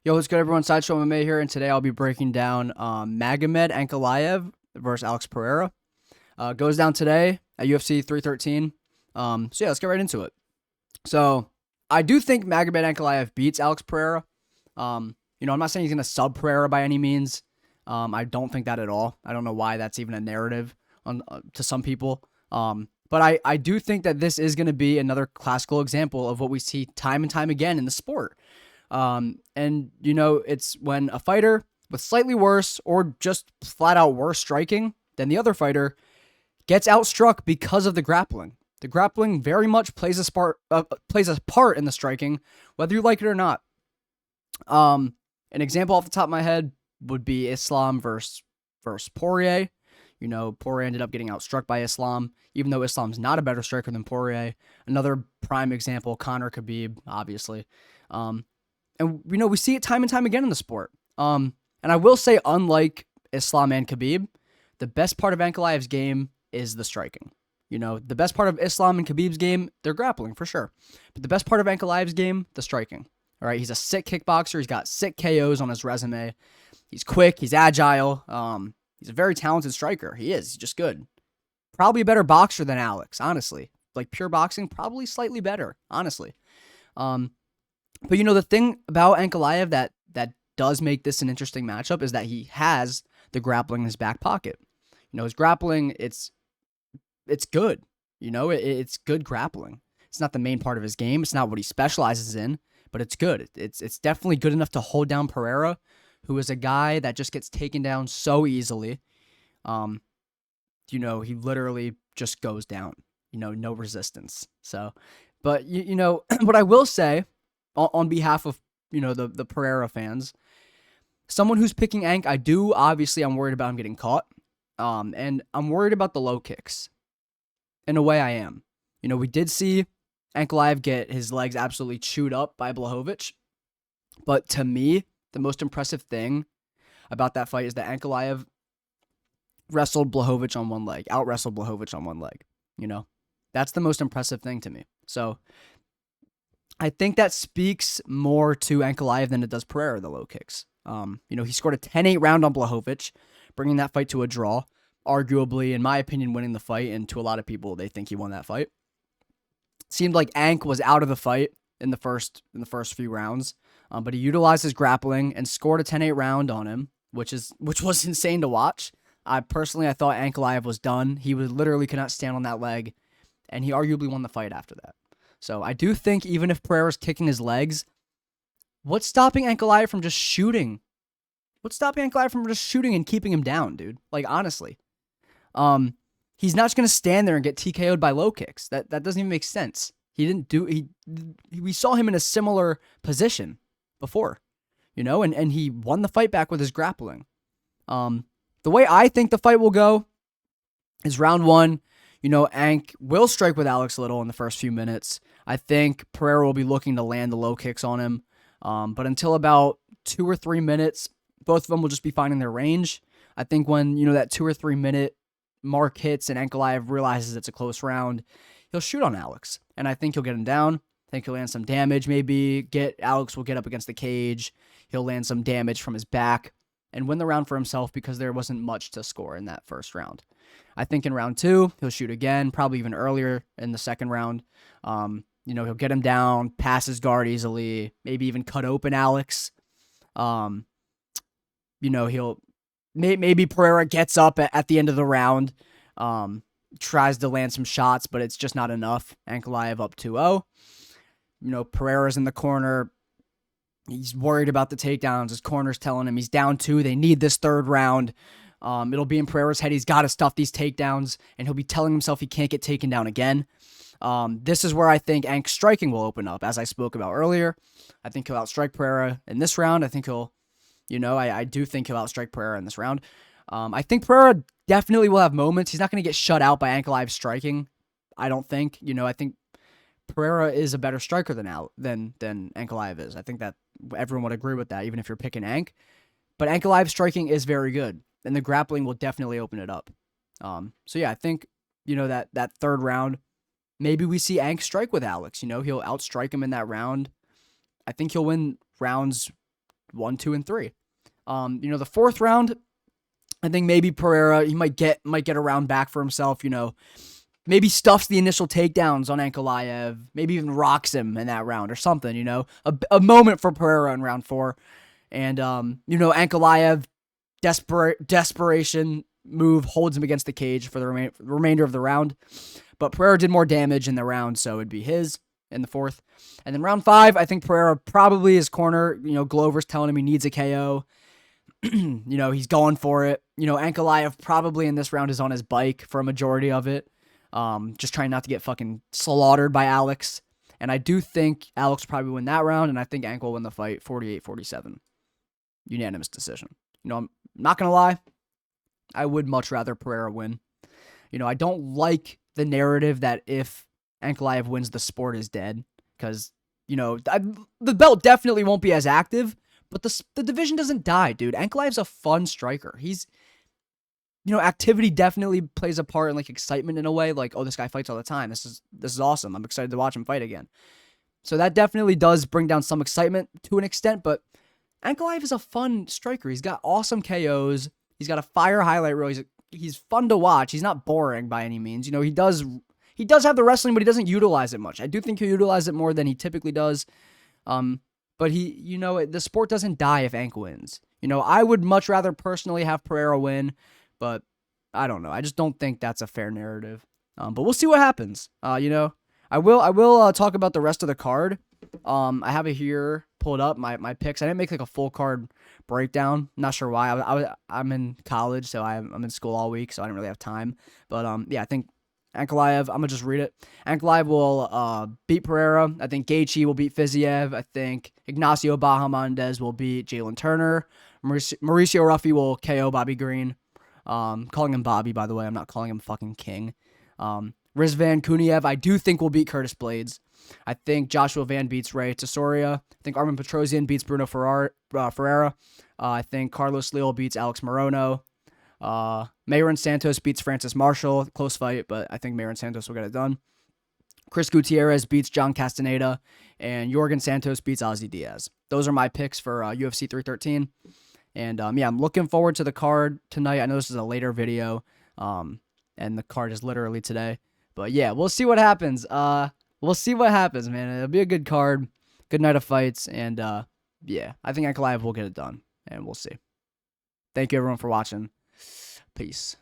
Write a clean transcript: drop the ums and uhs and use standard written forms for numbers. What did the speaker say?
Yo, what's good, everyone? Sideshow MMA here, and today I'll be breaking down Magomed Ankalaev versus Alex Pereira. Goes down today at UFC 313. So yeah, let's get right into it. So I do think Magomed Ankalaev beats Alex Pereira. I'm not saying he's gonna sub Pereira by any means. I don't think that at all. I don't know why that's even a narrative to some people. But I do think that this is gonna be another classical example of what we see time and time again in the sport. It's when a fighter with slightly worse or just flat out worse striking than the other fighter gets outstruck because of the grappling. The grappling very much plays a part in the striking, whether you like it or not. An example off the top of my head would be Islam versus Poirier. Poirier ended up getting outstruck by Islam, even though Islam's not a better striker than Poirier. Another prime example, Conor Khabib, obviously. We see it time and time again in the sport. And I will say, unlike Islam and Khabib, the best part of Ankalaev's game is the striking. The best part of Islam and Khabib's game, they're grappling for sure. But the best part of Ankalaev's game, the striking. All right, he's a sick kickboxer. He's got sick KOs on his resume. He's quick. He's agile. He's a very talented striker. He is. He's just good. Probably a better boxer than Alex, honestly. Like pure boxing, probably slightly better, honestly. But the thing about Ankalaev that does make this an interesting matchup is that he has the grappling in his back pocket. His grappling, it's good. It's good grappling. It's not the main part of his game. It's not what he specializes in, but it's good. It's definitely good enough to hold down Pereira, who is a guy that just gets taken down so easily. He literally just goes down. No resistance. So, but what I will say on behalf of the Pereira fans, someone who's picking Ank, I'm worried about him getting caught, and I'm worried about the low kicks. In a way, I am. We did see Ankalaev get his legs absolutely chewed up by Blachowicz, but to me, the most impressive thing about that fight is that Ankalaev wrestled Blachowicz on one leg, out wrestled Blachowicz on one leg. That's the most impressive thing to me. So I think that speaks more to Ankalaev than it does Pereira, the low kicks. He scored a 10-8 round on Blachowicz, bringing that fight to a draw. Arguably, in my opinion, winning the fight, and to a lot of people, they think he won that fight. Seemed like Ank was out of the fight in the first few rounds, but he utilized his grappling and scored a 10-8 round on him, which was insane to watch. I thought Ankalaev was done. He literally could not stand on that leg, and he arguably won the fight after that. So I do think even if Pereira's kicking his legs, what's stopping Ankalaev from just shooting? What's stopping Ankalaev from just shooting and keeping him down, dude? Like, honestly. He's not just going to stand there and get TKO'd by low kicks. That doesn't even make sense. We saw him in a similar position before, and he won the fight back with his grappling. The way I think the fight will go is round one. Ank will strike with Alex Little in the first few minutes. I think Pereira will be looking to land the low kicks on him. But until about 2 or 3 minutes, both of them will just be finding their range. I think when, that 2 or 3 minute mark hits and Ankalaev realizes it's a close round, he'll shoot on Alex. And I think he'll get him down. I think he'll land some damage, maybe. Alex will get up against the cage. He'll land some damage from his back and win the round for himself because there wasn't much to score in that first round. I think in round two, he'll shoot again, probably even earlier in the second round. He'll get him down, pass his guard easily, maybe even cut open Alex. Maybe Pereira gets up at the end of the round, tries to land some shots, but it's just not enough. Ankalaev up 2-0. Pereira's in the corner. He's worried about the takedowns. His corner's telling him he's down 2. They need this third round. It'll be in Pereira's head. He's got to stuff these takedowns, and he'll be telling himself he can't get taken down again. This is where I think Ank's striking will open up, as I spoke about earlier. I think he'll outstrike Pereira in this round. I think I do think he'll outstrike Pereira in this round. I think Pereira definitely will have moments. He's not going to get shut out by Ankalaev striking. I don't think. I think Pereira is a better striker than Ankalaev is. I think that everyone would agree with that, even if you're picking Ank. But Ankalaev's striking is very good, and the grappling will definitely open it up. I think that third round, maybe we see Ank strike with Alex. He'll outstrike him in that round. I think he'll win rounds 1, 2, and 3. The fourth round, I think maybe Pereira, he might get a round back for himself, maybe stuffs the initial takedowns on Ankalaev, maybe even rocks him in that round or something, a moment for Pereira in round 4. And, Ankalaev, desperation move, holds him against the cage for the remainder of the round. But Pereira did more damage in the round, so it'd be his in the 4th. And then round 5, I think Pereira probably his corner, Glover's telling him he needs a KO. He's going for it. Ankalaev probably in this round is on his bike for a majority of it. Just trying not to get fucking slaughtered by Alex. And I do think Alex will probably win that round, and I think Ank will win the fight 48-47. Unanimous decision. I'm not going to lie. I would much rather Pereira win. I don't like the narrative that if Ankalaev wins, the sport is dead. Because, the belt definitely won't be as active, but the division doesn't die, dude. Ankalaev's a fun striker. He's, activity definitely plays a part in, excitement in a way. Like, oh, this guy fights all the time. This is awesome. I'm excited to watch him fight again. So that definitely does bring down some excitement to an extent, but Ankalaev is a fun striker. He's got awesome KOs. He's got a fire highlight reel. He's fun to watch. He's not boring by any means. He does have the wrestling, but he doesn't utilize it much. I do think he'll utilize it more than he typically does. But the sport doesn't die if Ank wins. I would much rather personally have Pereira win, but I don't know. I just don't think that's a fair narrative. But we'll see what happens. I will talk about the rest of the card. I have it here pulled up, my picks. I didn't make a full card breakdown. Not sure why. I'm in college, so I'm in school all week, so I didn't really have time. But I think Ankalaev, I'm gonna just read it. Ankalaev will beat Pereira. I think Gaethje will beat Fiziev. I think Ignacio Bahamondes will beat Jalen Turner. Mauricio Ruffy will KO Bobby Green. Calling him Bobby, by the way. I'm not calling him fucking King. Rizvan Kuniev, I do think will beat Curtis Blades. I think Joshua Van beats Ray Tesoria. I think Armin Petrosian beats Bruno Ferreira. I think Carlos Leal beats Alex Morono. Mayron Santos beats Francis Marshall. Close fight, but I think Mayron Santos will get it done. Chris Gutierrez beats John Castaneda. And Jorgen Santos beats Ozzy Diaz. Those are my picks for UFC 313. And I'm looking forward to the card tonight. I know this is a later video, and the card is literally today. But yeah, we'll see what happens. We'll see what happens, man. It'll be a good card, good night of fights, and I think Ankalaev will get it done, and we'll see. Thank you, everyone, for watching. Peace.